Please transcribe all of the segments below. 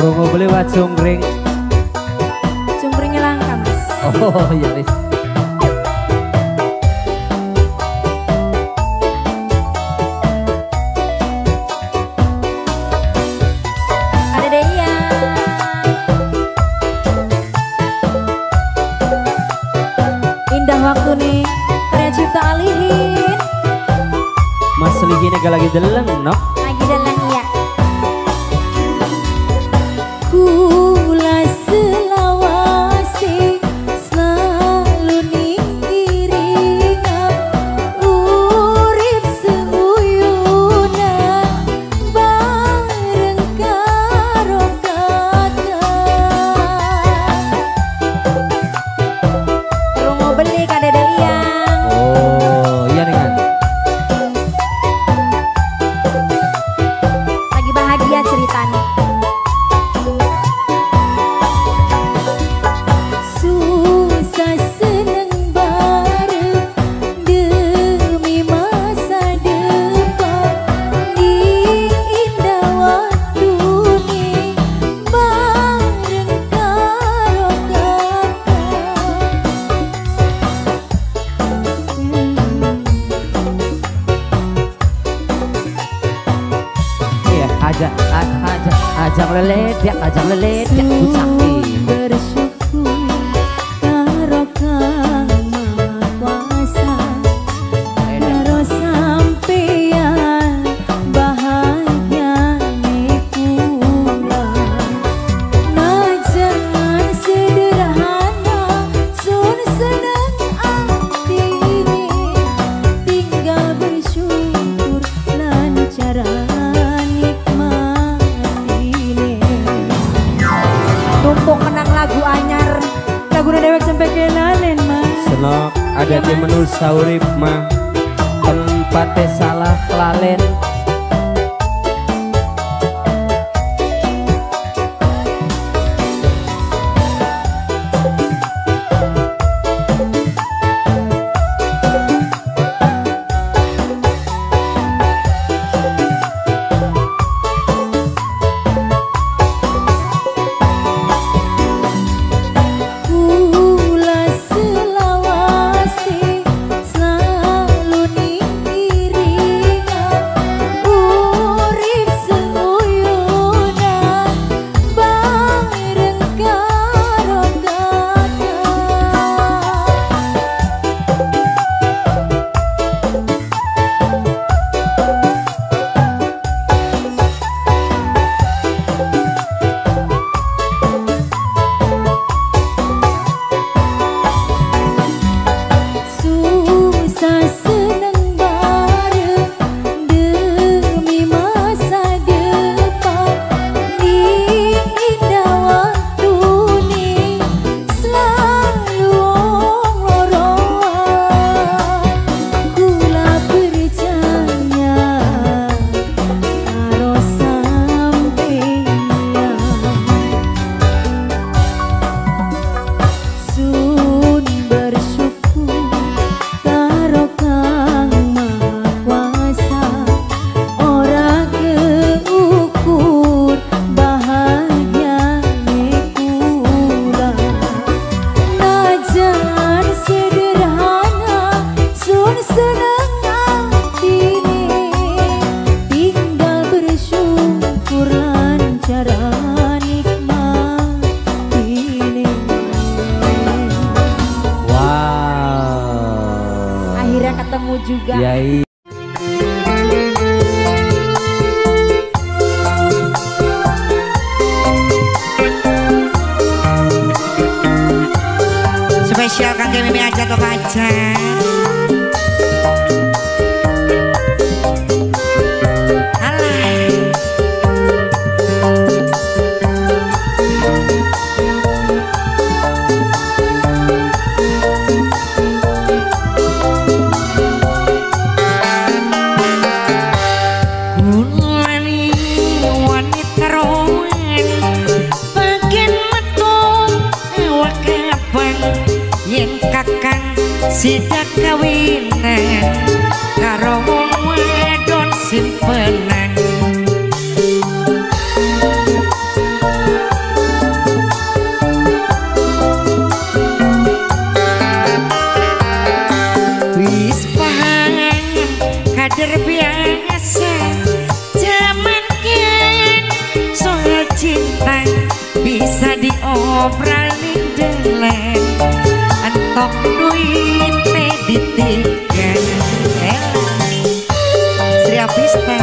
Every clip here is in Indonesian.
Rungu beli wat cungkring. Cungkringnya langka mas. Oh iya wis. Ada deh ya. Indah waktu nih. Karya cipta Alihin. Mas Lihin gak lagi deleng nok. Lagi dalam ya. Kula selawase selalu ngiringan urip seuyuna bareng karo kakak. Rungu beli kadede iyang. Oh iya nih kan. Lagi bahagia ceritanya. Susah seneng bareng demi masa depan di indah waktu nih bareng karo Iya ajak leledek kucaki. bersyukur karo Kang Maha Kuasa karo sampeyan bahagia kula najan sederhana sun seneng atine tinggal bersyukur lan cara tumpuk menang lagu anyar lagu dewek sampai kelalen mas Senok ada di menu saurip mah tempatnya salah kelalen. kula selawase selalu ngiringan urip seuyuna bareng karo kakak. Susah seneng bareng demi masa depan di indah waktu nih selalu loroan kula percaya karo sampeyan sun bersyukur karo Kang Maha Kuasa ora keukur bahagia kula najan sederhana sun seneng atine tinggal bersyukur lan cara nikmatine. Wow. Akhirnya ketemu juga. Ya iya. Spesial kangge Mimi aja tok aja. Alah. Kulani wanita roman bagian metu awak kapan yen kakang sidak kader biasa zaman kian soal cinta bisa diobrolin dengan entok duit ditinggal Sri Apista.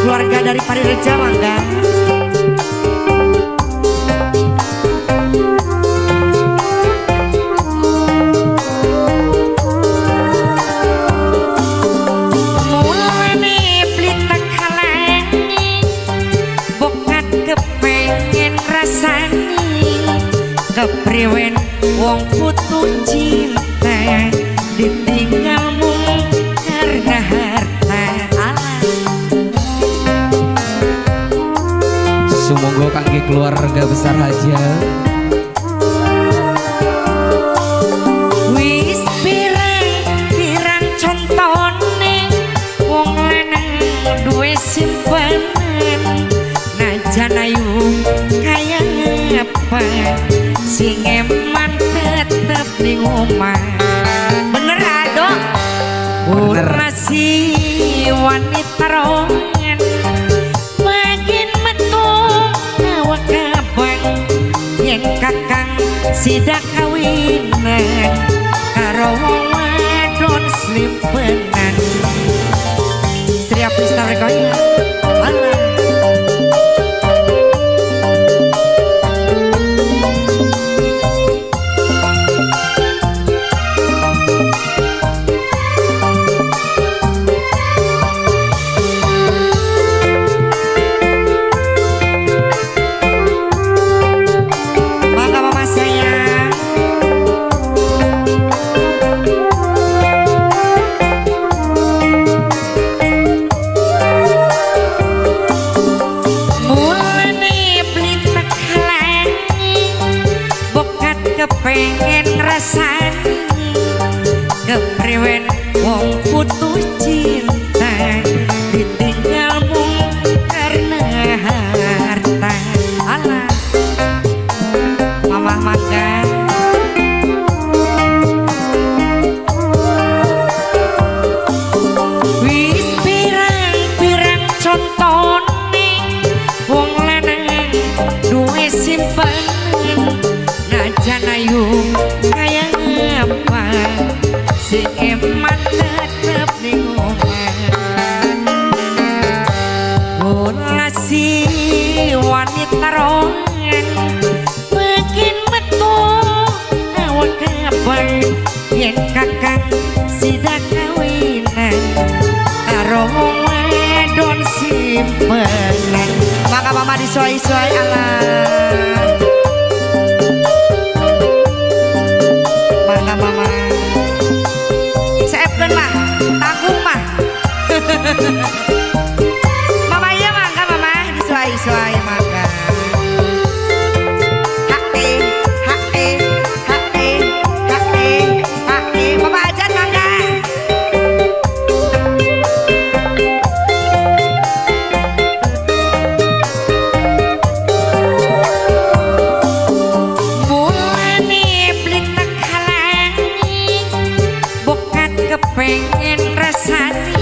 Keluarga dari Parireja mangga mulane blita kalani bokat kepengen rasani kepriwen wong putu cinta ditinggalmu karena harta Sumonggo kangge keluarga besar aja wis pirang contone wong lanang duwe simpanan najan ayu kaya apa sing eman tetep ning omah bener ado urasi wanita rongan makin metu awak kabang yen kakang sidak kawinan karo wong wadon slimpenan Sri Apista rekonya Allah pengen rasani kepriwen wong putus cinta ditinggalmu karena harta Allah mamah makan wis pirang contone wong lanang duwe simpanan najan ayu kaya apa sing eman tetep ning omah ulasi wanita rongan makin metu awak kabang yen kakang sidak kawinan karo wong wadon simpenan maka mama disuai-suai Allah mama seepkeun mah tanggung mah mama iya mangga mama disuai-suai mangga hake mama ajan mangga pengen rasani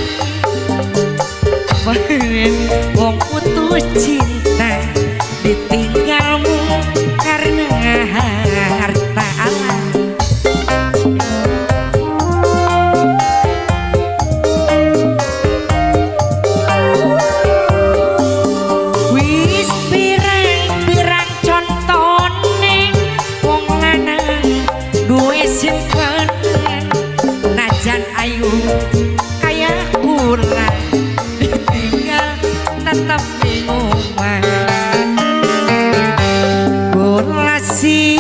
wong putus cinta ditinggalmu karena harta Allah wis pirang contone wong lanang duwe simpanan najan ayu kaya kula ditinggal tetep ning omah kula si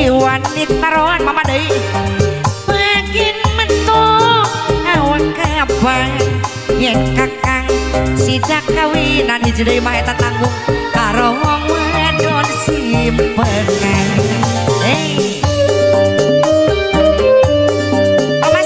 wanita rohan mama deui makin metu awak kabang yen kakang sidak kawinan hiji deui mah eta tanggung karo wong wadon simpenan mama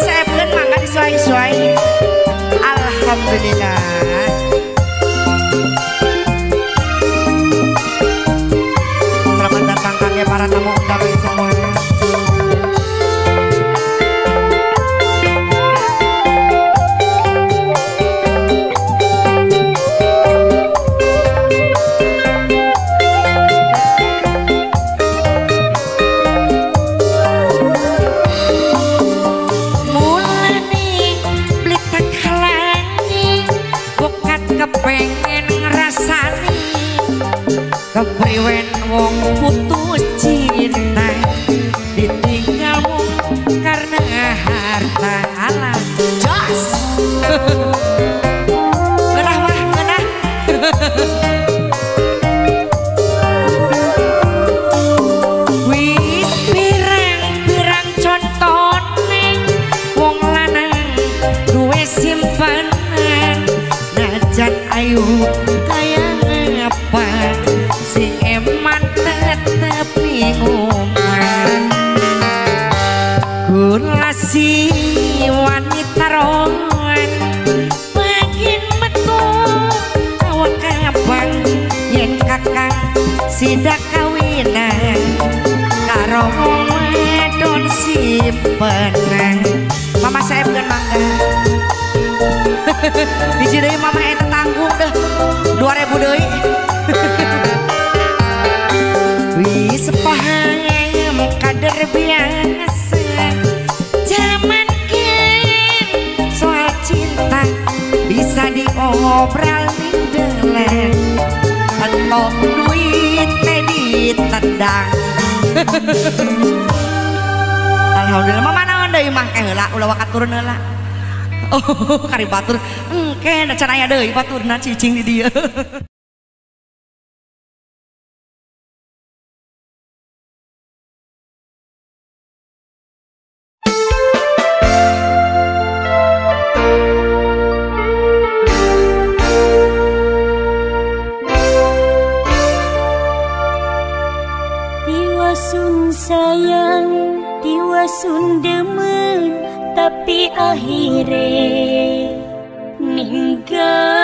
wong putus cinta ditinggalmu karena harta alam jos ngenah mah ngenah wis pirang-pirang contone wong lanang duwe simpanan najan ayu kaya apa si eman tetep bingungan gula si wanita rohan makin metu awak abang yen kakang sidak kawinan karo wedon simpenan mama saya bukan mangga biji deui mama eta tanggung deh 2000 deui wis paham kader biasa zaman kan soal cinta bisa diobral mindelan entok duit teh ditendang alhamdulillah mama naon deui mah heula ulah wakat turun heula oh kari batur engke da can aya deui baturna cicing di dieu Tiwasun sayang, tiwasun demen, tapi akhirnya ninggalakeun.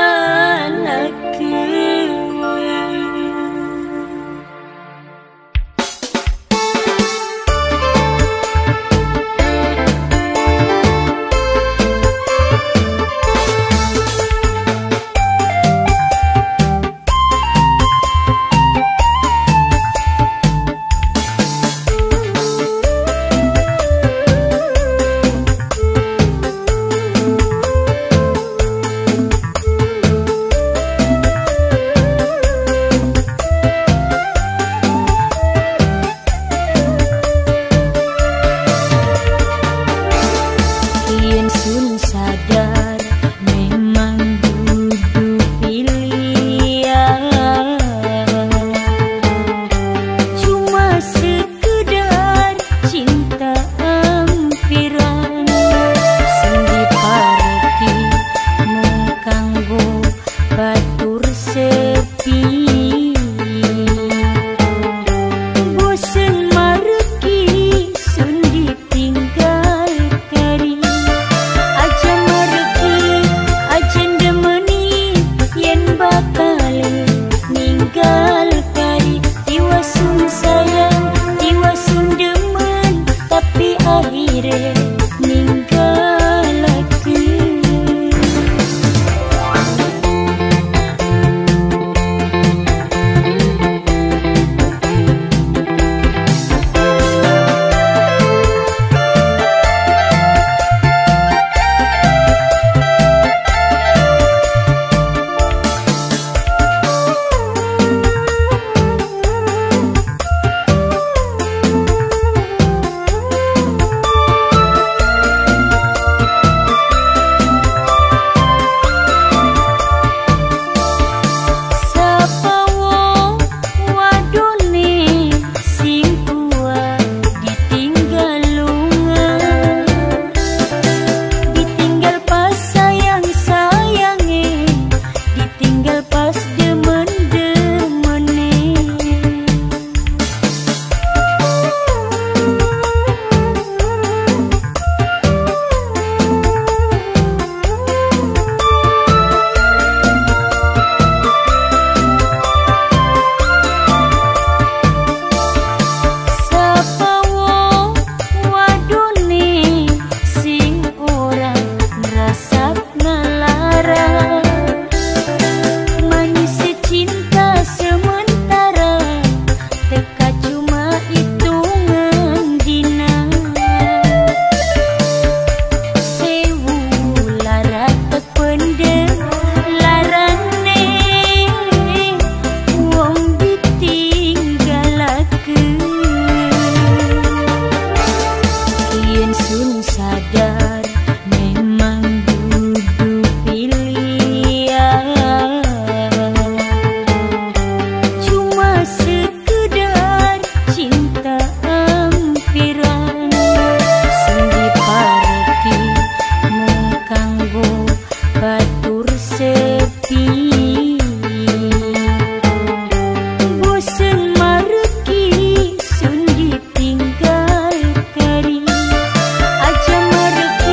sadar memang dudu pilihan. Cuma sekedar cinta ampiran sing dipareki mengkanggo batur sepi. Bosen mareki sun ditinggal kari aja mareki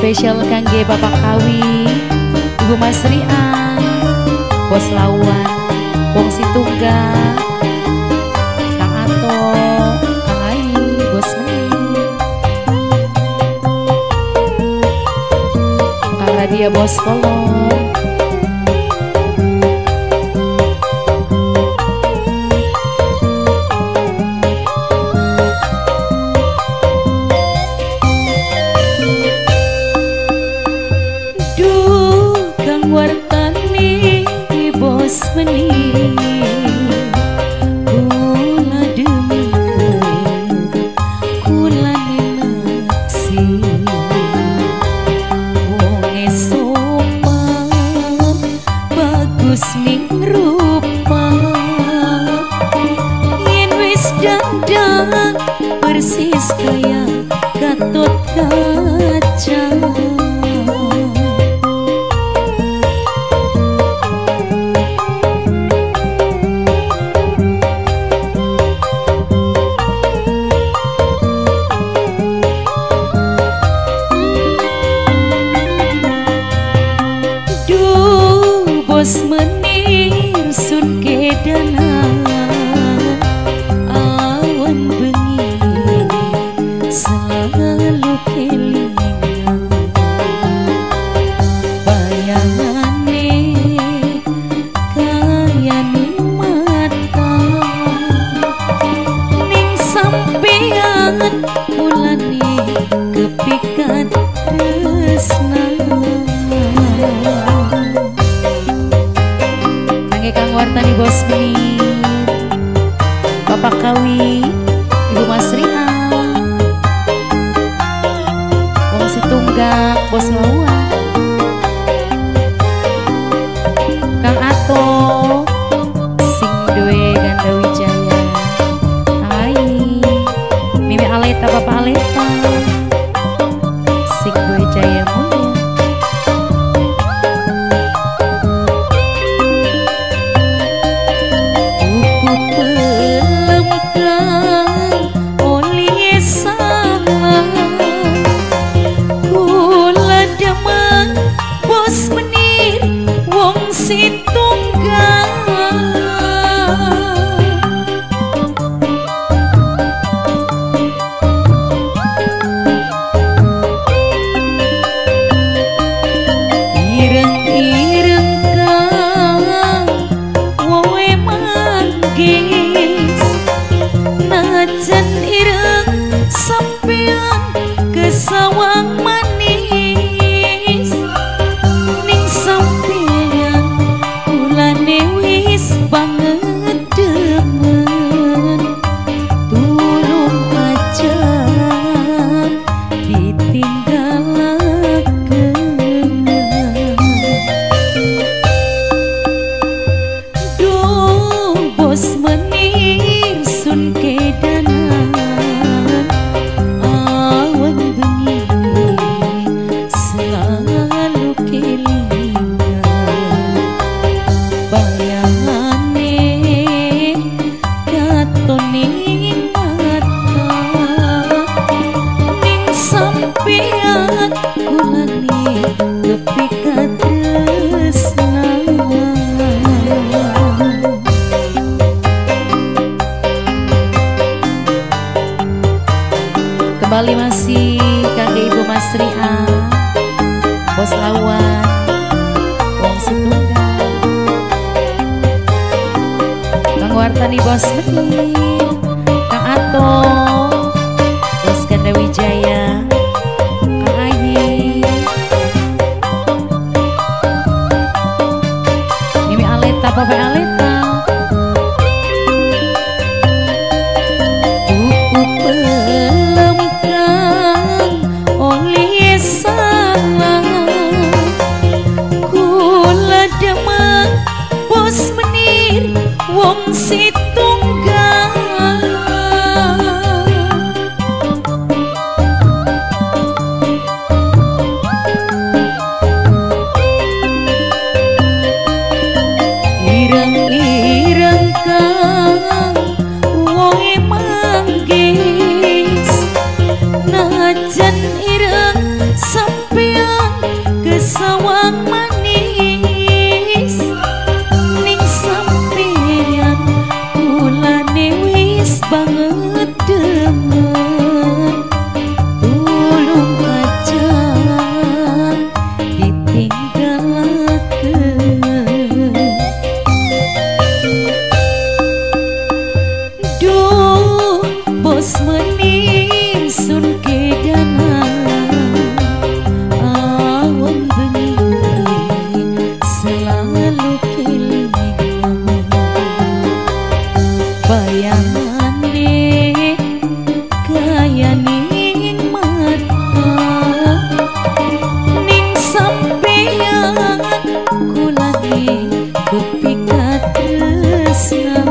spesial kangge Bapak Kawi, Ibu Mas Rian, Bos Lawan, Wong Situngga, Kang Ato, Kang Ai, Bos Meni, Kang Radia Bos Kolong. Persis kaya Gatot Kaca. Duh bos menir sun kedana selalu kelingan bayangane kaya ning mata ning sampean mulane kepikat tresna kangge Kang Wartani Bos Meni, Bapak Kawi, Ibu Mas Rian, Tunggak, Bos Lawan, Kang Ato, Sing Dwe Ganda Wijaya, Kang Ai, Mimi Aleta, Bapak Aleta, Sing Dwe Jaya Mulia. Buku pelemkan oleh salah Bos menir Wong Situngga. Ireng-ireng kang wowe manggis najan ireng sampean kesawang manis ning sampean kulane wis banget demen tulung aja ditinggalakeun. Duh bos menir sun kedanan awan bengi selalu kelingan bayangane katon ning mata ning sampean kulane kepikat tresna. Kembali masih kangge Ibu Mas Rian, Bos Lawan, Wong Situngga, Kang Wartani Bos Meni, Kang Ato, Bos Ganda Wijaya, Kang Ayi, Mimi Aleta, Bapak Aleta, buku pelemkan oleh salah kula demen Bos menir Wong Situngga. Ireng-ireng kang wowe manggis najan ireng sampean kepikat tresna.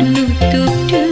Nutup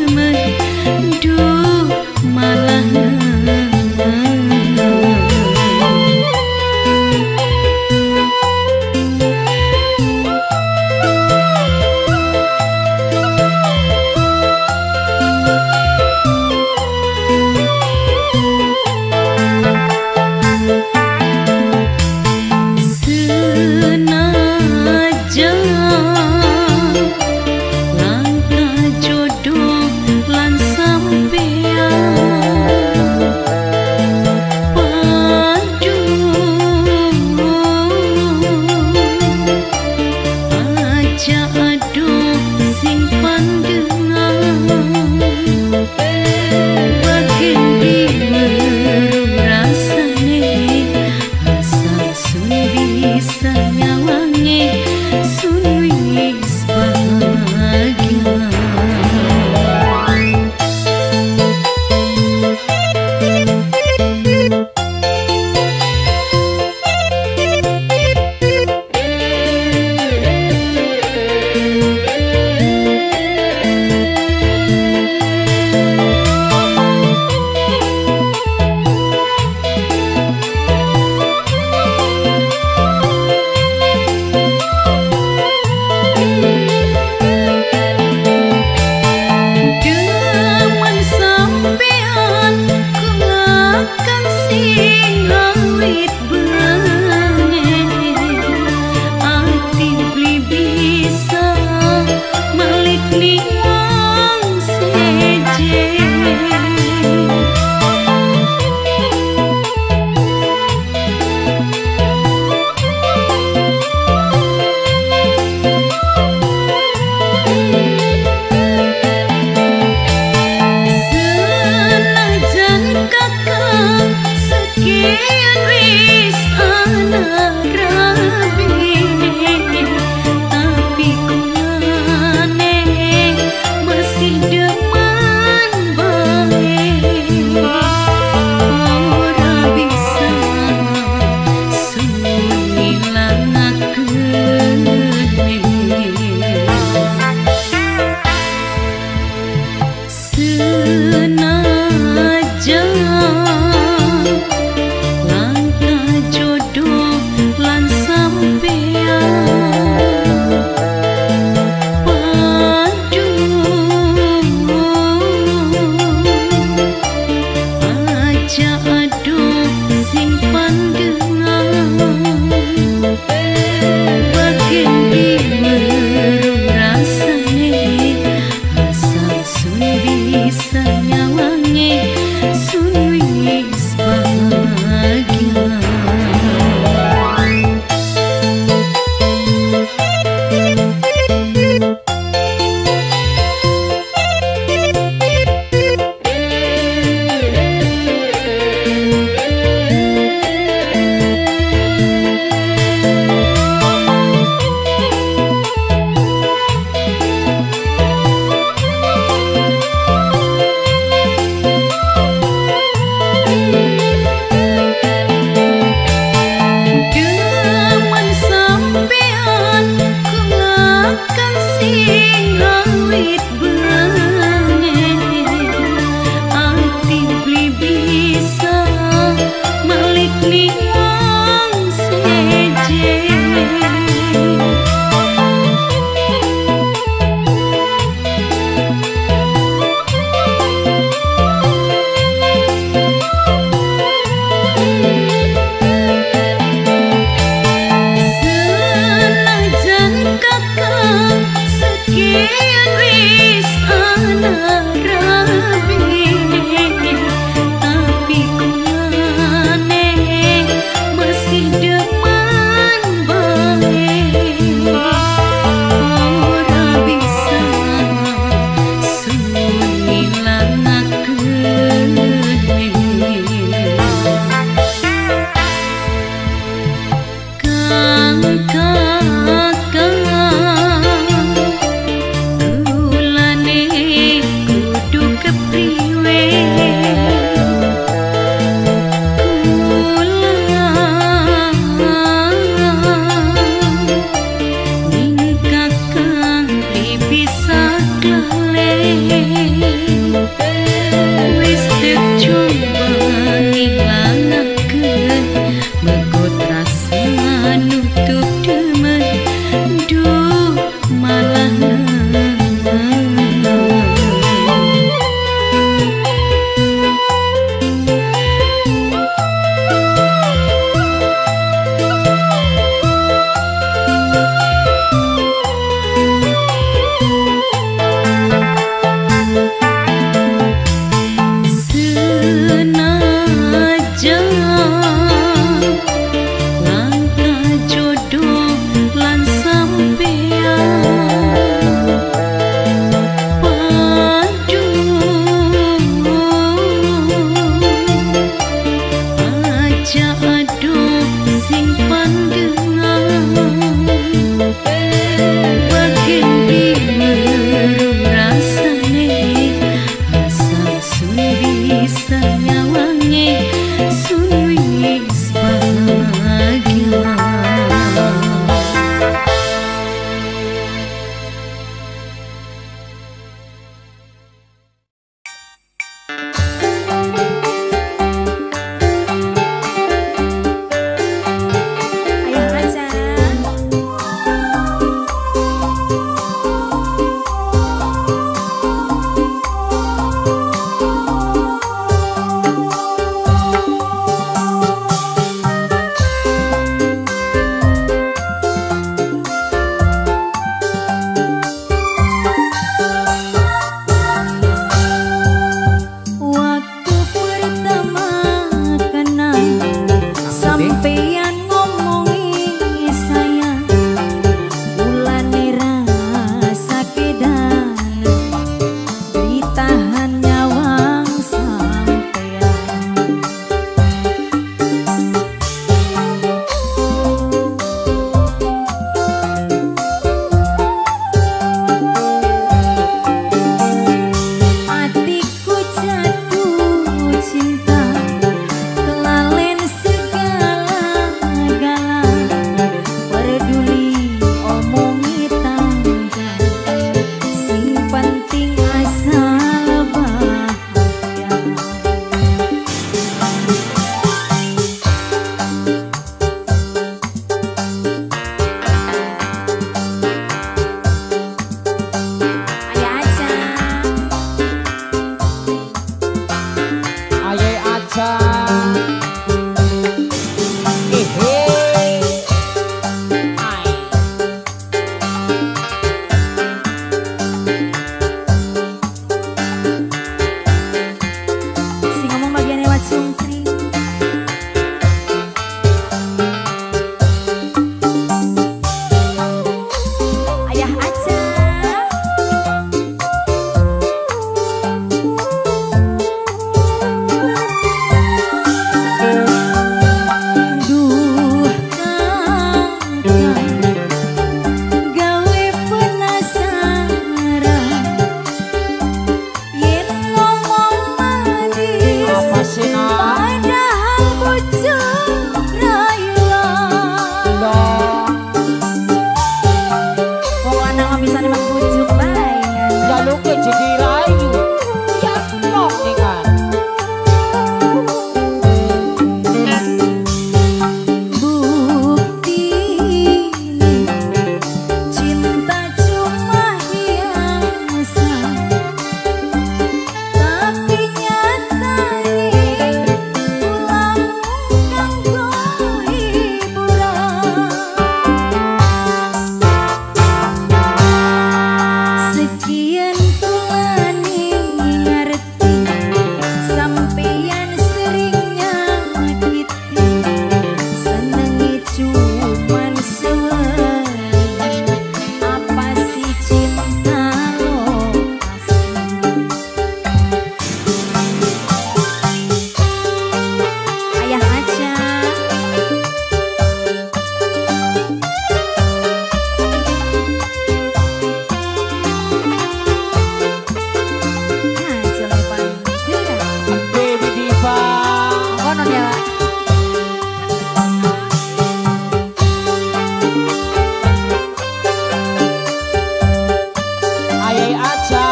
aja.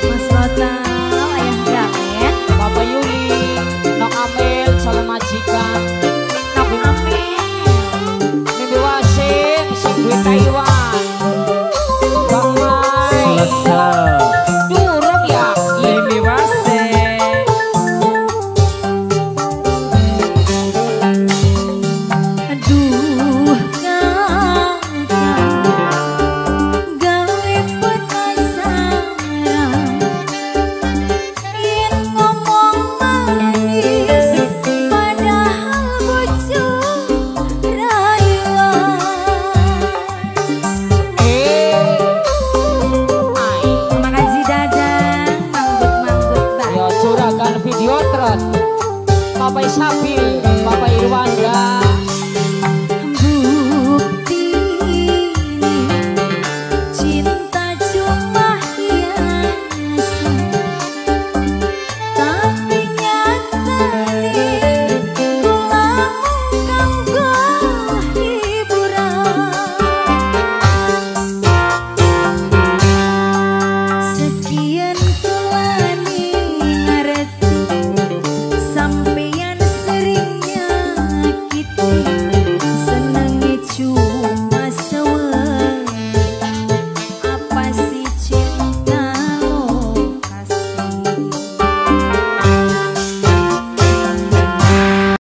Mas Rota, ayah Jamet, Bapak Yuli, Nok Amel, calon majikan. Nok Amel, Mimpi Wasim, sing duwe Taiwan. Bang Mai, Selesai durung ya. Mimi Wase aduh ngangkang gawe penasaran yen ngomong manis padahal bocor rayuan Ai, makasih dadang manggut-manggut Mbak yo curagan video terus. Bapak Sabil,